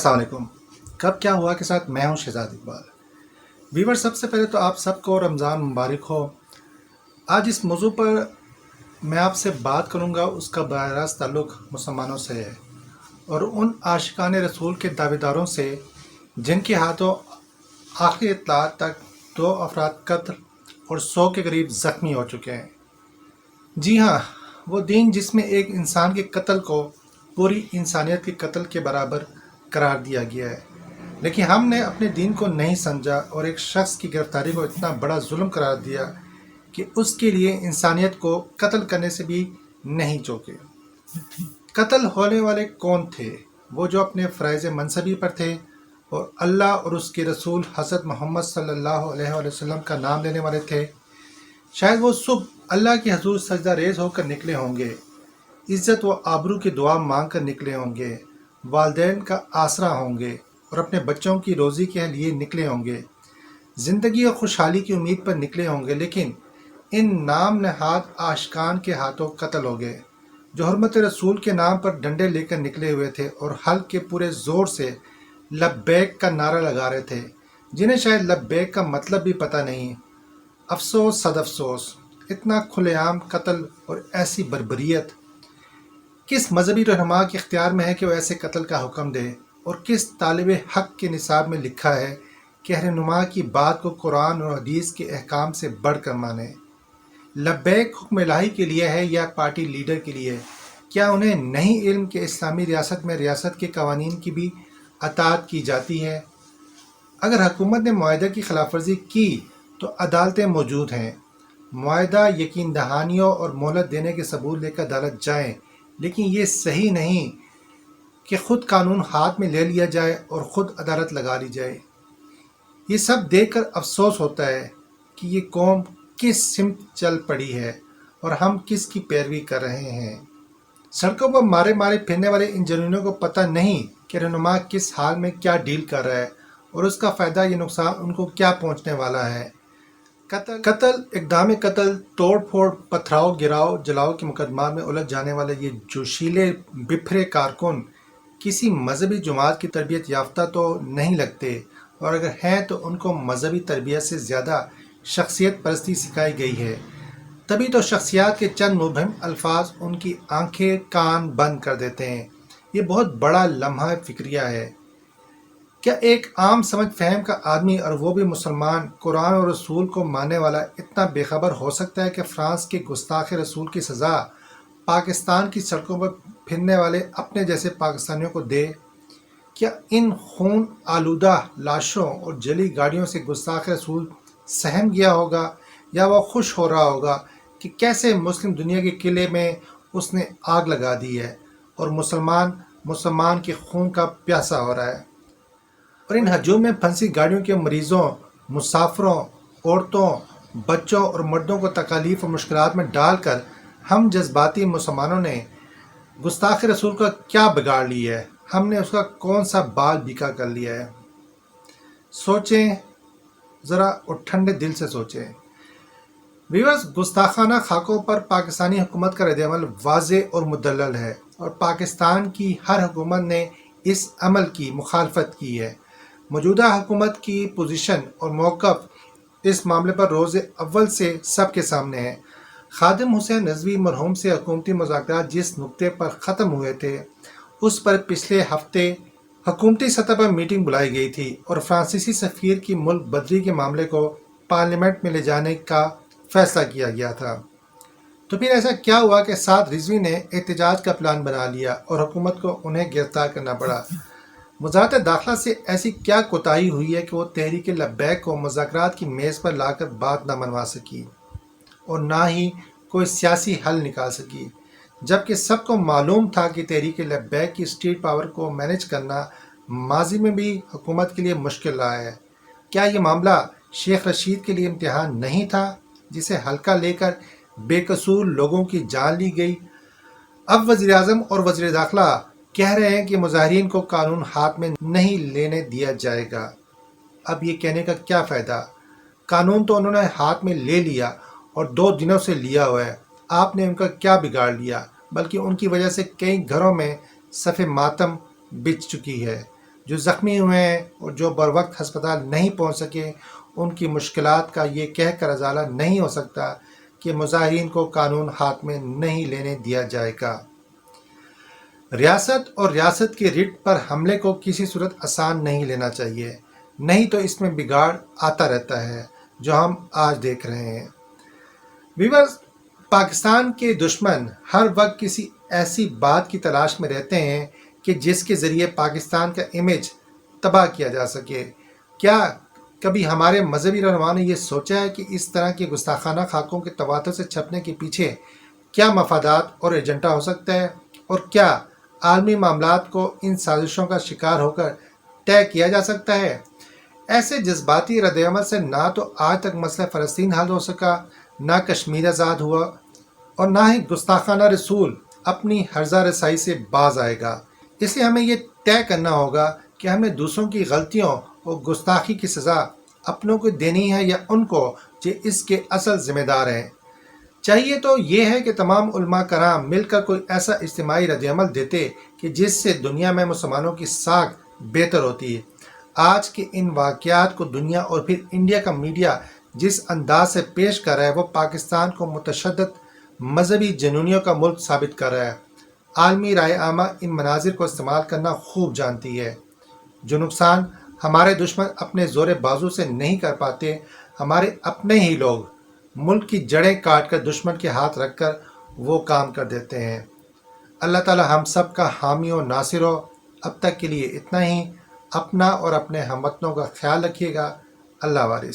السلام علیکم۔ کب کیا ہوا کے ساتھ میں ہوں شہزاد اقبال۔ ویور، سب سے پہلے تو آپ سب کو رمضان مبارک ہو۔ آج اس موضوع پر میں آپ سے بات کروں گا، اس کا براہ راست تعلق مسلمانوں سے ہے اور ان عاشقان رسول کے دعوے داروں سے جن کے ہاتھوں آخری اطلاعات تک 2 افراد قتل اور 100 کے قریب زخمی ہو چکے ہیں۔ جی ہاں، وہ دین جس میں ایک انسان کے قتل کو پوری انسانیت کے قتل کے برابر قرار دیا گیا ہے، لیکن ہم نے اپنے دین کو نہیں سمجھا اور ایک شخص کی گرفتاری کو اتنا بڑا ظلم قرار دیا کہ اس کے لیے انسانیت کو قتل کرنے سے بھی نہیں چوکے۔ قتل ہونے والے کون تھے؟ وہ جو اپنے فرائض منصبی پر تھے اور اللہ اور اس کے رسول حضرت محمد صلی اللہ علیہ وسلم کا نام لینے والے تھے۔ شاید وہ صبح اللہ کے حضور سجدہ ریز ہو کر نکلے ہوں گے، عزت و آبرو کی دعا مانگ کر نکلے ہوں گے، والدین کا آسرا ہوں گے اور اپنے بچوں کی روزی کے لیے نکلے ہوں گے، زندگی اور خوشحالی کی امید پر نکلے ہوں گے، لیکن ان نام نہاد عاشقان کے ہاتھوں قتل ہو گئے، جو حرمت رسول کے نام پر ڈنڈے لے کر نکلے ہوئے تھے اور حلق کے پورے زور سے لبیک کا نعرہ لگا رہے تھے، جنہیں شاید لبیک کا مطلب بھی پتہ نہیں۔ افسوس صد افسوس، اتنا کھلے عام قتل اور ایسی بربریت کس مذہبی رہنما کے اختیار میں ہے کہ وہ ایسے قتل کا حکم دے، اور کس طالب حق کے نصاب میں لکھا ہے کہ رہنما کی بات کو قرآن اور حدیث کے احکام سے بڑھ کر مانے؟ لبیک حکم الہی کے لیے ہے یا پارٹی لیڈر کے لیے؟ کیا انہیں نہیں علم کہ اسلامی ریاست میں ریاست کے قوانین کی بھی اطاعت کی جاتی ہے؟ اگر حکومت نے معاہدے کی خلاف ورزی کی تو عدالتیں موجود ہیں، معاہدہ یقین دہانیوں اور مہلت دینے کے ثبوت لے کر عدالت جائیں، لیکن یہ صحیح نہیں کہ خود قانون ہاتھ میں لے لیا جائے اور خود عدالت لگا لی جائے۔ یہ سب دیکھ کر افسوس ہوتا ہے کہ یہ قوم کس سمت چل پڑی ہے اور ہم کس کی پیروی کر رہے ہیں۔ سڑکوں پر مارے مارے پھرنے والے ان جنونوں کو پتہ نہیں کہ رہنما کس حال میں کیا ڈیل کر رہا ہے اور اس کا فائدہ یا نقصان ان کو کیا پہنچنے والا ہے۔ قتل، اقدام قتل، توڑ پھوڑ، پتھراؤ گراؤ جلاؤ کے مقدمات میں الجھ جانے والے یہ جوشیلے بپھرے کارکن کسی مذہبی جماعت کی تربیت یافتہ تو نہیں لگتے، اور اگر ہیں تو ان کو مذہبی تربیت سے زیادہ شخصیت پرستی سکھائی گئی ہے، تبھی تو شخصیات کے چند مبہم الفاظ ان کی آنکھیں کان بند کر دیتے ہیں۔ یہ بہت بڑا لمحہ فکریہ ہے۔ کیا ایک عام سمجھ فہم کا آدمی، اور وہ بھی مسلمان، قرآن اور رسول کو ماننے والا، اتنا بے خبر ہو سکتا ہے کہ فرانس کے گستاخ رسول کی سزا پاکستان کی سڑکوں پر پھرنے والے اپنے جیسے پاکستانیوں کو دے؟ کیا ان خون آلودہ لاشوں اور جلی گاڑیوں سے گستاخ رسول سہم گیا ہوگا، یا وہ خوش ہو رہا ہوگا کہ کیسے مسلم دنیا کے قلعے میں اس نے آگ لگا دی ہے اور مسلمان کے خون کا پیاسا ہو رہا ہے؟ اور ان ہجوم میں پھنسی گاڑیوں کے مریضوں، مسافروں، عورتوں، بچوں اور مردوں کو تکالیف اور مشکلات میں ڈال کر ہم جذباتی مسلمانوں نے گستاخ رسول کا کیا بگاڑ لیا ہے؟ ہم نے اس کا کون سا بال بیکا کر لیا ہے؟ سوچیں ذرا اور ٹھنڈے دل سے سوچیں۔ ویورز، گستاخانہ خاکوں پر پاکستانی حکومت کا رد عمل واضح اور مدلل ہے، اور پاکستان کی ہر حکومت نے اس عمل کی مخالفت کی ہے۔ موجودہ حکومت کی پوزیشن اور موقف اس معاملے پر روز اول سے سب کے سامنے ہے۔ خادم حسین رضوی مرحوم سے حکومتی مذاکرات جس نقطے پر ختم ہوئے تھے، اس پر پچھلے ہفتے حکومتی سطح پر میٹنگ بلائی گئی تھی اور فرانسیسی سفیر کی ملک بدری کے معاملے کو پارلیمنٹ میں لے جانے کا فیصلہ کیا گیا تھا۔ تو پھر ایسا کیا ہوا کہ 7 رضوی نے احتجاج کا پلان بنا لیا اور حکومت کو انہیں گرفتار کرنا پڑا؟ وزارت داخلہ سے ایسی کیا کوتاہی ہوئی ہے کہ وہ تحریک لبیک کو مذاکرات کی میز پر لا کر بات نہ منوا سکی اور نہ ہی کوئی سیاسی حل نکال سکی، جبکہ سب کو معلوم تھا کہ تحریک لبیک کی اسٹریٹ پاور کو مینج کرنا ماضی میں بھی حکومت کے لیے مشکل رہا ہے؟ کیا یہ معاملہ شیخ رشید کے لیے امتحان نہیں تھا جسے ہلکا لے کر بے قصور لوگوں کی جان لی گئی؟ اب وزیر اعظم اور وزیر داخلہ کہہ رہے ہیں کہ مظاہرین کو قانون ہاتھ میں نہیں لینے دیا جائے گا۔ اب یہ کہنے کا کیا فائدہ؟ قانون تو انہوں نے ہاتھ میں لے لیا اور 2 دنوں سے لیا ہوا ہے۔ آپ نے ان کا کیا بگاڑ لیا؟ بلکہ ان کی وجہ سے کئی گھروں میں صف ماتم بچھ چکی ہے۔ جو زخمی ہوئے ہیں اور جو بروقت ہسپتال نہیں پہنچ سکے، ان کی مشکلات کا یہ کہہ کر ازالہ نہیں ہو سکتا کہ مظاہرین کو قانون ہاتھ میں نہیں لینے دیا جائے گا۔ ریاست اور ریاست کی ریٹ پر حملے کو کسی صورت آسان نہیں لینا چاہیے، نہیں تو اس میں بگاڑ آتا رہتا ہے جو ہم آج دیکھ رہے ہیں۔ ویورز، پاکستان کے دشمن ہر وقت کسی ایسی بات کی تلاش میں رہتے ہیں کہ جس کے ذریعے پاکستان کا امیج تباہ کیا جا سکے۔ کیا کبھی ہمارے مذہبی رہنماؤں نے یہ سوچا ہے کہ اس طرح کے گستاخانہ خاکوں کے تواتر سے چھپنے کے پیچھے کیا مفادات اور ایجنڈا ہو سکتا ہے، اور کیا عالمی معاملات کو ان سازشوں کا شکار ہو کر طے کیا جا سکتا ہے؟ ایسے جذباتی رد عمل سے نہ تو آج تک مسئلہ فلسطین حل ہو سکا، نہ کشمیر آزاد ہوا، اور نہ ہی گستاخانہ رسول اپنی ہرزہ رسائی سے باز آئے گا۔ اس لیے ہمیں یہ طے کرنا ہوگا کہ ہمیں دوسروں کی غلطیوں اور گستاخی کی سزا اپنوں کو دینی ہے یا ان کو جو اس کے اصل ذمہ دار ہیں۔ چاہیے تو یہ ہے کہ تمام علماء کرام مل کر کوئی ایسا اجتماعی رد عمل دیتے کہ جس سے دنیا میں مسلمانوں کی ساکھ بہتر ہوتی ہے۔ آج کے ان واقعات کو دنیا اور پھر انڈیا کا میڈیا جس انداز سے پیش کر رہا ہے وہ پاکستان کو متشدد مذہبی جنونیوں کا ملک ثابت کر رہا ہے۔ عالمی رائے عامہ ان مناظر کو استعمال کرنا خوب جانتی ہے۔ جو نقصان ہمارے دشمن اپنے زور بازو سے نہیں کر پاتے، ہمارے اپنے ہی لوگ ملک کی جڑیں کاٹ کر دشمن کے ہاتھ رکھ کر وہ کام کر دیتے ہیں۔ اللہ تعالی ہم سب کا حامی و ناصر ہو۔ اب تک کے لیے اتنا ہی۔ اپنا اور اپنے ہم وطنوں کا خیال رکھیے گا۔ اللہ وارث۔